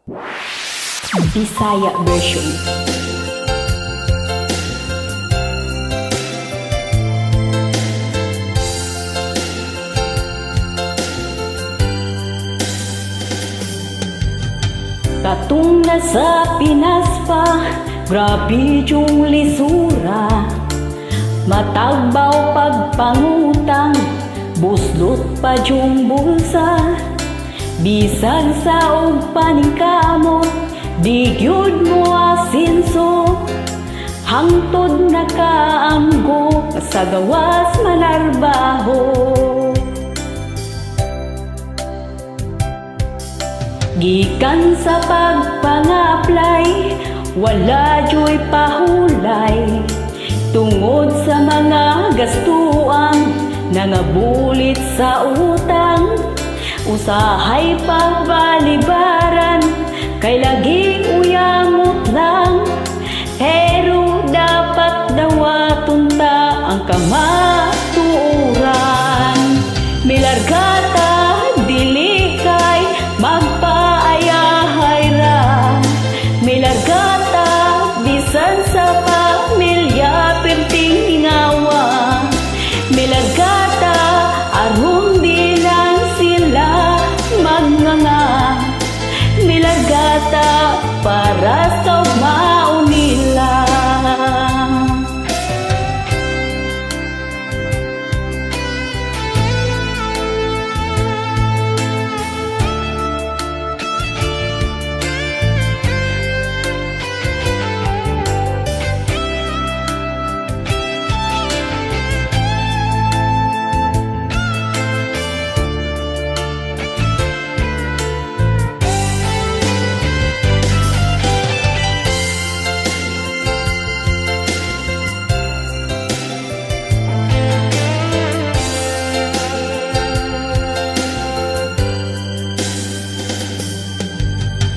Bisaya version. Katong nasa Pinas pa, grabe yung lisura. Matagbaw pagpangutang, buslot pa yung bulsa. Bisag sa og paningkamot, di gyud mo asinso. Hangtod na kaamgo, sa gawas manarbaho. Gikan sa pagpang-apply, wala joy pahulay. Tungod sa mga gastuang, nangabulit sa utang. Usahay pagbalibaran, kay laging uyamot lang. Pero dapat dawaton ta ang kamaturan. Milargata, dili kay magpaayahay ra. Milargata, bisan sa pamilya perting hingawa. Milargata, aron di lang sila magnganga. Milargata, para sa maon nila.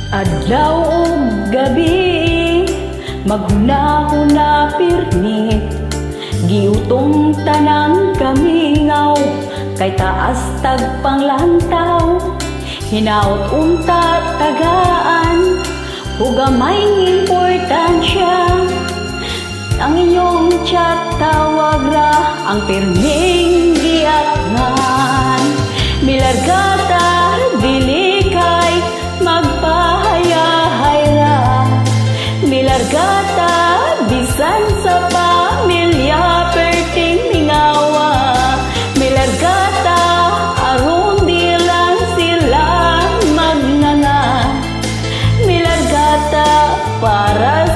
Adlaw ug gabi, maghunahuna pirmi. Giutong tanang kamingaw, kay taas tagpanglantaw. Hinaot unta tagaan, hugamay importansya. Ang inyong chat tawag ra, ang pirming giatngan. Milargata, dili kay magpahayahay ra. Milargata, bisan sa pamilya perting hingawa. Milargata, aron di lang sila magnganga. Milargata, para